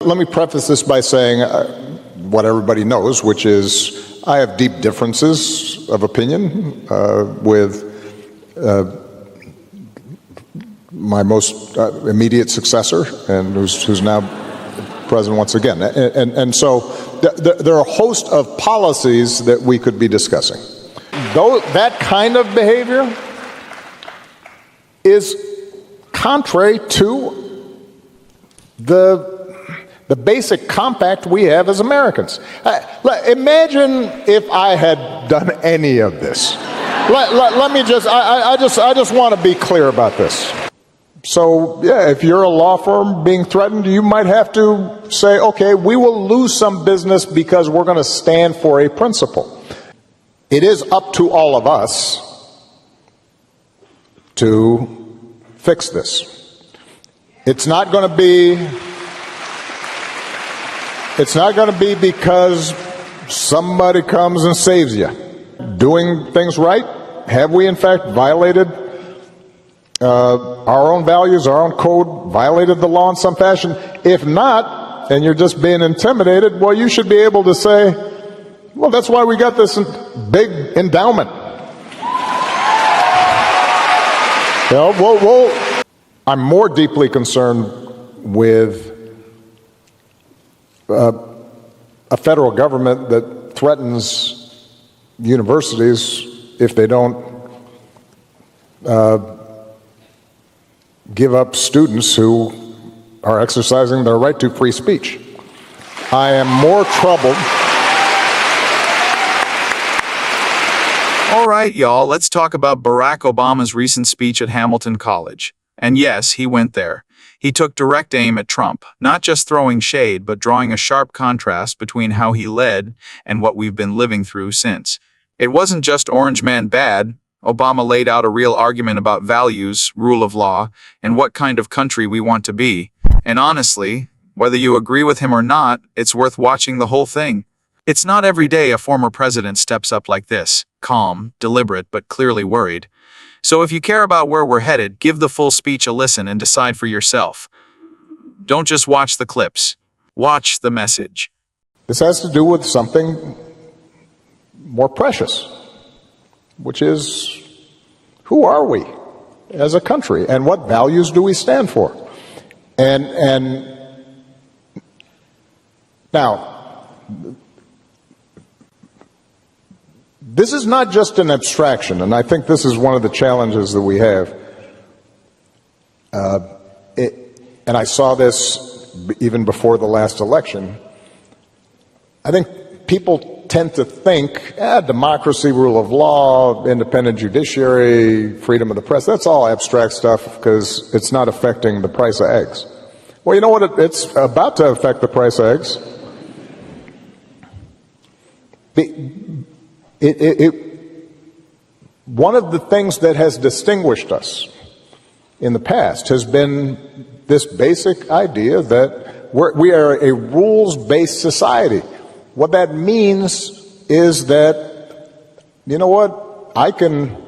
Let me preface this by saying what everybody knows, which is I have deep differences of opinion with my most immediate successor, and who's now president once again. And so there are a host of policies that we could be discussing. Though that kind of behavior is contrary to the basic compact we have as Americans. Imagine if I had done any of this. Let me just, I just want to be clear about this. So, yeah, if you're a law firm being threatened, you might have to say, okay, we will lose some business because we're going to stand for a principle. It is up to all of us to fix this. It's not going to be because somebody comes and saves you. Doing things right, have we in fact violated our own values, our own code, violated the law in some fashion? If not, and you're just being intimidated, well, you should be able to say, well, that's why we got this big endowment. I'm more deeply concerned with a federal government that threatens universities if they don't give up students who are exercising their right to free speech. I am more troubled. All right, y'all, let's talk about Barack Obama's recent speech at Hamilton College. And yes, he went there. He took direct aim at Trump, not just throwing shade, but drawing a sharp contrast between how he led and what we've been living through since. It wasn't just Orange Man bad. Obama laid out a real argument about values, rule of law, and what kind of country we want to be. And honestly, whether you agree with him or not, it's worth watching the whole thing. It's not every day a former president steps up like this, calm, deliberate, but clearly worried. So if you care about where we're headed, give the full speech a listen and decide for yourself. Don't just watch the clips. Watch the message. This has to do with something more precious, which is, who are we as a country and what values do we stand for? And now, this is not just an abstraction, and I think this is one of the challenges that we have. And I saw this even before the last election. I think people tend to think, democracy, rule of law, independent judiciary, freedom of the press, that's all abstract stuff because it's not affecting the price of eggs. Well, you know what? It's about to affect the price of eggs. One of the things that has distinguished us in the past has been this basic idea that we are a rules-based society. What that means is that, you know what, I can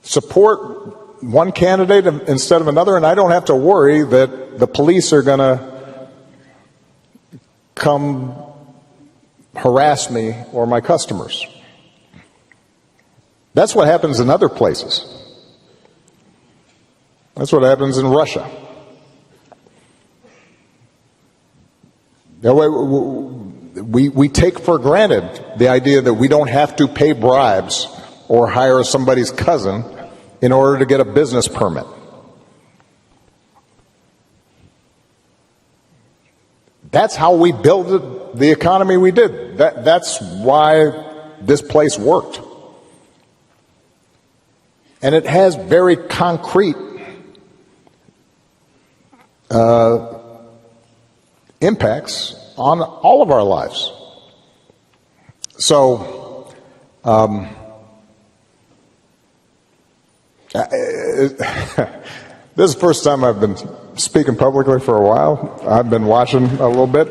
support one candidate instead of another, and I don't have to worry that the police are going to come harass me or my customers. That's what happens in other places. That's what happens in Russia. We take for granted the idea that we don't have to pay bribes or hire somebody's cousin in order to get a business permit. That's how we built the economy we did. That's why this place worked. And it has very concrete impacts on all of our lives. So, this is the first time I've been speaking publicly for a while. I've been watching a little bit.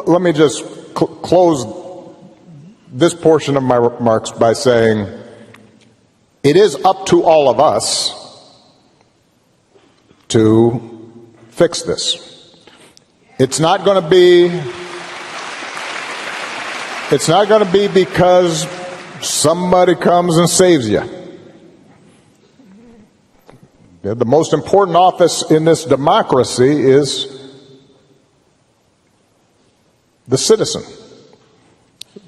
Let me just close this portion of my remarks by saying it is up to all of us to fix this. It's not going to be because somebody comes and saves you. The most important office in this democracy is the citizen,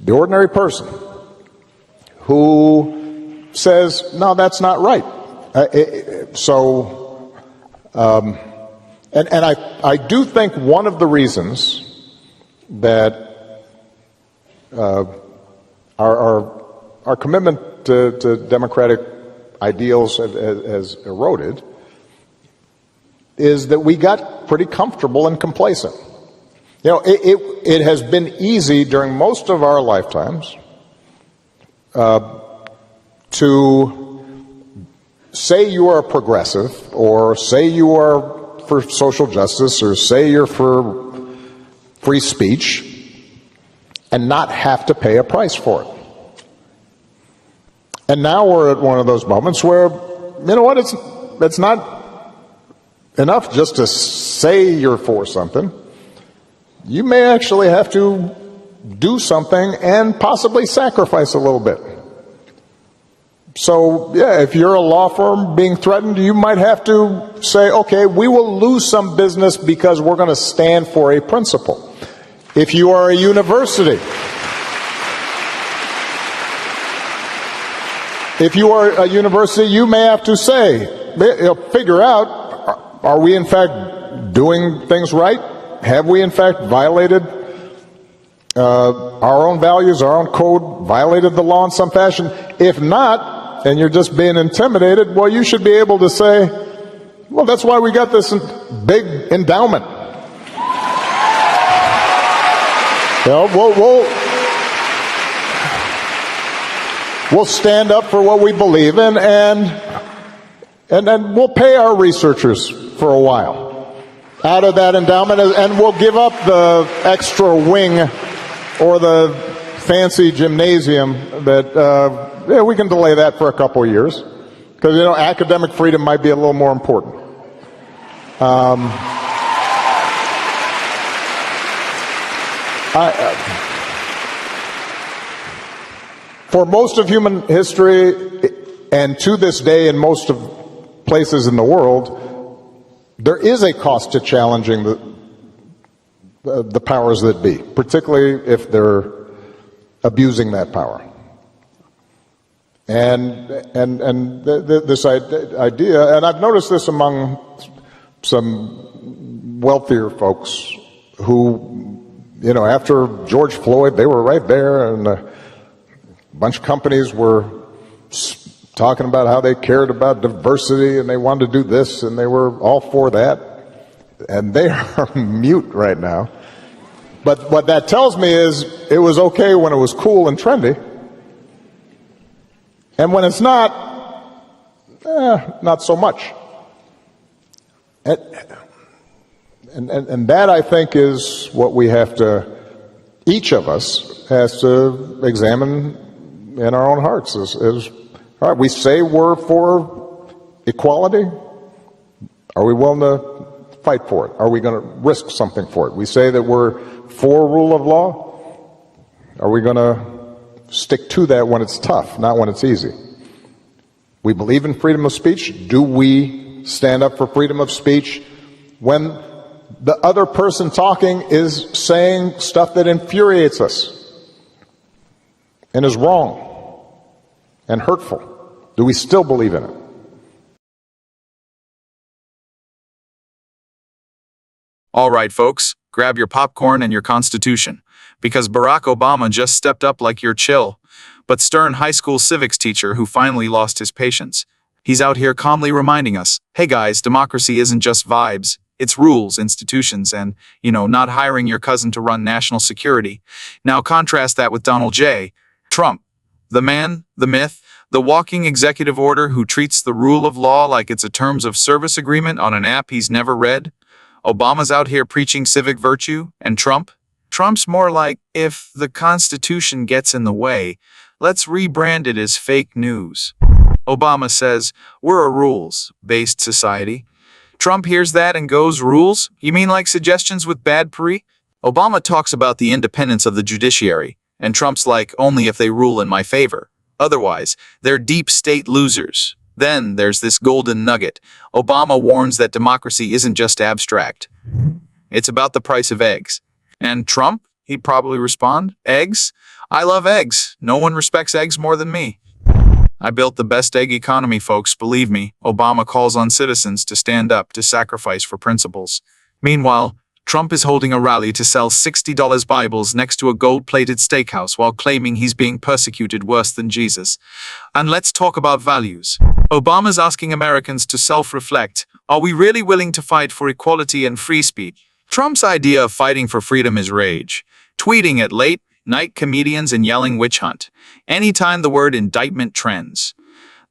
the ordinary person who says, no, that's not right. I do think one of the reasons that our commitment to democratic ideals has eroded is that we got pretty comfortable and complacent. You know, it has been easy during most of our lifetimes to say you are a progressive, or say you are for social justice, or say you're for free speech, and not have to pay a price for it. And now we're at one of those moments where, you know what, it's not enough just to say you're for something. You may actually have to do something and possibly sacrifice a little bit. So, yeah, if you're a law firm being threatened, you might have to say, okay, we will lose some business because we're going to stand for a principle. If you are a university, you may have to say, figure out, are we in fact doing things right? Have we in fact violated our own values, our own code, violated the law in some fashion? If not, and you're just being intimidated, well, you should be able to say, well, that's why we got this big endowment. You know, we'll stand up for what we believe in, and then we'll pay our researchers for a while out of that endowment, and we'll give up the extra wing or the fancy gymnasium that we can delay that for a couple of years, because, you know, academic freedom might be a little more important. For most of human history, and to this day in most of places in the world, there is a cost to challenging the powers that be, particularly if they're abusing that power. And this idea, and I've noticed this among some wealthier folks who, you know, after George Floyd, they were right there, and a bunch of companies were talking about how they cared about diversity and they wanted to do this and they were all for that, and they are mute right now. But what that tells me is it was okay when it was cool and trendy, and when it's not, not so much. And that, I think, is what we have to, each of us has to examine in our own hearts. Is all right, we say we're for equality. Are we willing to fight for it? Are we going to risk something for it? We say that we're for rule of law. Are we going to stick to that when it's tough, not when it's easy? We believe in freedom of speech. Do we stand up for freedom of speech when the other person talking is saying stuff that infuriates us and is wrong and hurtful? Do we still believe in it? All right, folks, grab your popcorn and your Constitution, because Barack Obama just stepped up like your chill, but stern high school civics teacher who finally lost his patience. He's out here calmly reminding us, hey guys, democracy isn't just vibes. It's rules, institutions, and, not hiring your cousin to run national security. Now contrast that with Donald J. Trump, the man, the myth, the walking executive order who treats the rule of law like it's a terms of service agreement on an app he's never read. Obama's out here preaching civic virtue, and Trump's more like, if the Constitution gets in the way, let's rebrand it as fake news. Obama says, we're a rules-based society. Trump hears that and goes, rules? You mean like suggestions with bad pre? Obama talks about the independence of the judiciary, and Trump's like, only if they rule in my favor. Otherwise, they're deep state losers. Then there's this golden nugget. Obama warns that democracy isn't just abstract. It's about the price of eggs. And Trump? He'd probably respond, eggs? I love eggs. No one respects eggs more than me. I built the best egg economy, folks, believe me. Obama calls on citizens to stand up, to sacrifice for principles. Meanwhile, Trump is holding a rally to sell $60 Bibles next to a gold-plated steakhouse while claiming he's being persecuted worse than Jesus. And let's talk about values. Obama's asking Americans to self-reflect. Are we really willing to fight for equality and free speech? Trump's idea of fighting for freedom is rage. Tweeting at late-night comedians and yelling witch hunt. Anytime the word indictment trends.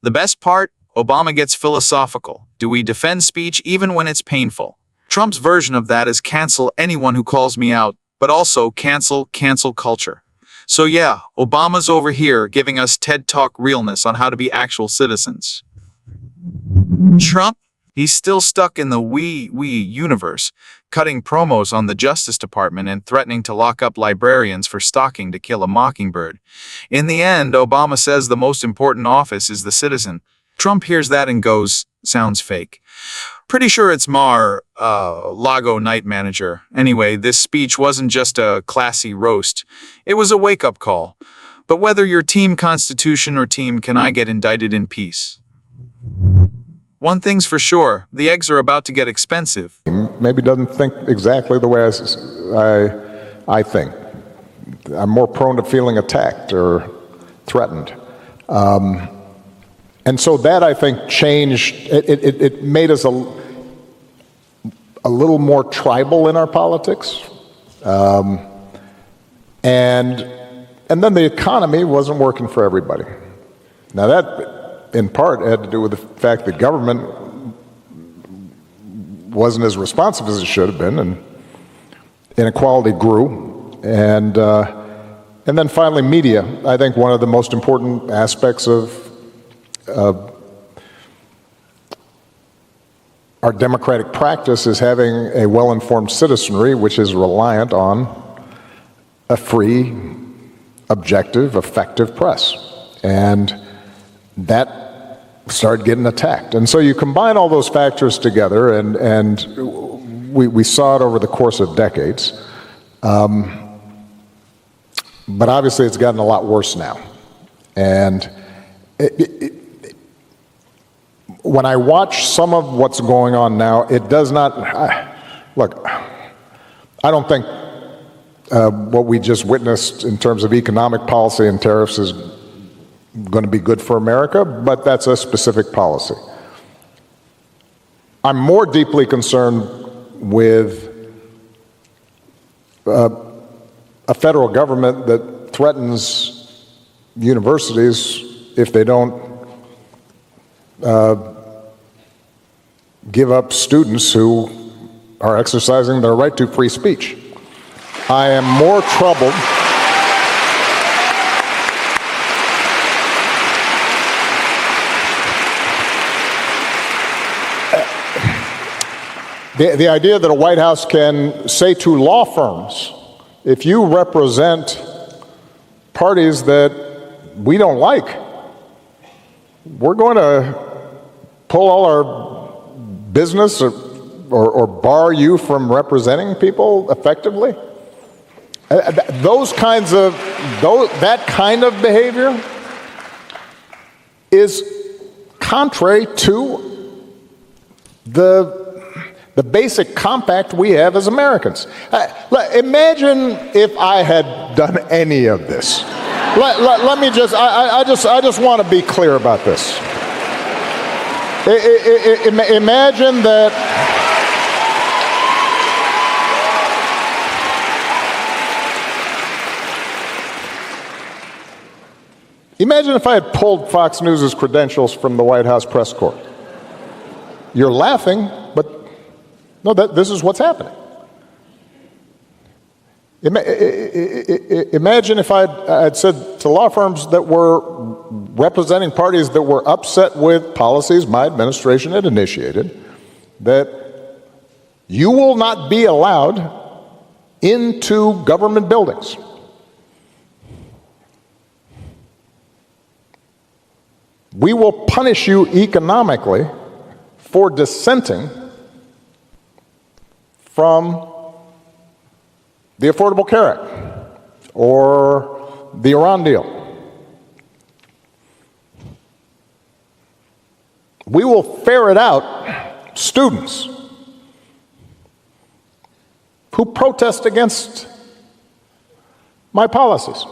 The best part? Obama gets philosophical. Do we defend speech even when it's painful? Trump's version of that is cancel anyone who calls me out, but also cancel culture. So yeah, Obama's over here giving us TED Talk realness on how to be actual citizens. Trump? He's still stuck in the we universe, cutting promos on the Justice Department and threatening to lock up librarians for stalking To Kill a Mockingbird. In the end, Obama says the most important office is the citizen. Trump hears that and goes, sounds fake. Pretty sure it's Mar-Lago night manager. Anyway, this speech wasn't just a classy roast. It was a wake-up call. But whether you're Team Constitution or Team Can I Get Indicted in Peace? One thing's for sure, the eggs are about to get expensive. Maybe doesn't think exactly the way I think. I'm more prone to feeling attacked or threatened. And so that, I think, changed, it made us a little more tribal in our politics. And then the economy wasn't working for everybody. Now that, in part, had to do with the fact that government wasn't as responsive as it should have been, and inequality grew. And then finally, media. I think one of the most important aspects of our democratic practice is having a well-informed citizenry, which is reliant on a free, objective, effective press. And that started getting attacked. And so you combine all those factors together, and we saw it over the course of decades. But obviously it's gotten a lot worse now. And when I watch some of what's going on now, it does not, look, I don't think what we just witnessed in terms of economic policy and tariffs is going to be good for America, but that's a specific policy. I'm more deeply concerned with a federal government that threatens universities if they don't give up students who are exercising their right to free speech. I am more troubled the idea that a White House can say to law firms, if you represent parties that we don't like, we're going to pull all our business or bar you from representing people effectively. That kind of behavior is contrary to the basic compact we have as Americans. Imagine if I had done any of this. Let me just, I just want to be clear about this. Imagine that imagine if I had pulled Fox News' credentials from the White House press corps. You're laughing, but no, this is what's happening. Imagine if I'd said to law firms that were representing parties that were upset with policies my administration had initiated, that you will not be allowed into government buildings. We will punish you economically for dissenting from the Affordable Care Act or the Iran deal. We will ferret out students who protest against my policies.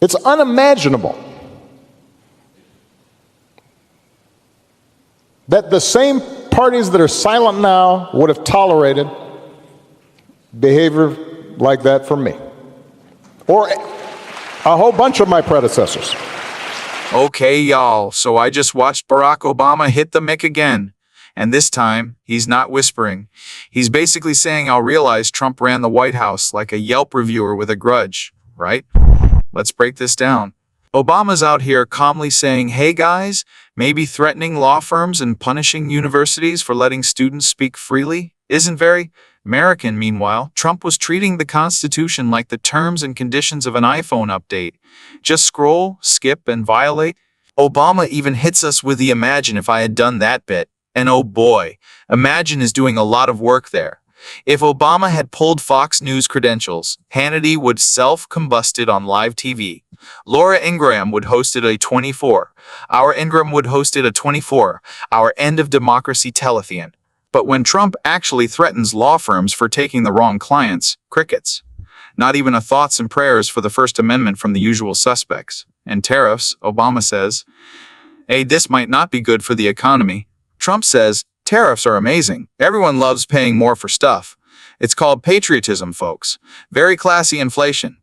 It's unimaginable that the same parties that are silent now would have tolerated behavior like that from me, or a whole bunch of my predecessors. Okay, y'all, so I just watched Barack Obama hit the mic again. And this time, he's not whispering. He's basically saying, I'll realize Trump ran the White House like a Yelp reviewer with a grudge, right? Let's break this down. Obama's out here calmly saying, hey guys, maybe threatening law firms and punishing universities for letting students speak freely isn't very American. Meanwhile, Trump was treating the Constitution like the terms and conditions of an iPhone update. Just scroll, skip, and violate. Obama even hits us with the imagine if I had done that bit. And oh boy, Imagine is doing a lot of work there. If Obama had pulled Fox News credentials, Hannity would self-combusted on live TV. Laura Ingraham would hosted a 24-hour Ingraham would hosted a 24-hour End of Democracy telethon. But when Trump actually threatens law firms for taking the wrong clients, crickets. Not even a thoughts and prayers for the First Amendment from the usual suspects. And tariffs, Obama says, hey, this might not be good for the economy. Trump says, tariffs are amazing. Everyone loves paying more for stuff. It's called patriotism, folks. Very classy inflation.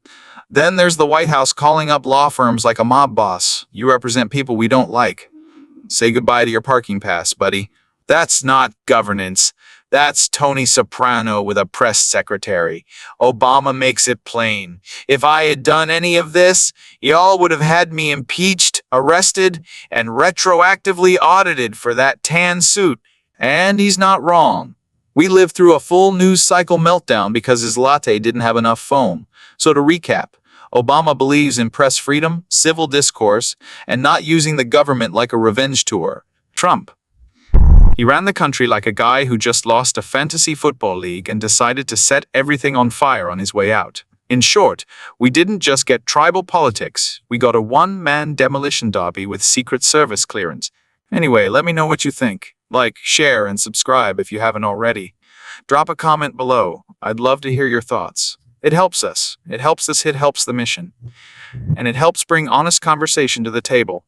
Then there's the White House calling up law firms like a mob boss. You represent people we don't like. Say goodbye to your parking pass, buddy. That's not governance. That's Tony Soprano with a press secretary. Obama makes it plain. If I had done any of this, y'all would have had me impeached, arrested, and retroactively audited for that tan suit. And he's not wrong. We lived through a full news cycle meltdown because his latte didn't have enough foam. So to recap, Obama believes in press freedom, civil discourse, and not using the government like a revenge tour. Trump. He ran the country like a guy who just lost a fantasy football league and decided to set everything on fire on his way out. In short, we didn't just get tribal politics, we got a one-man demolition derby with Secret Service clearance. Anyway, let me know what you think. Like, share, and subscribe if you haven't already. Drop a comment below. I'd love to hear your thoughts. It helps us. It helps the mission. And it helps bring honest conversation to the table.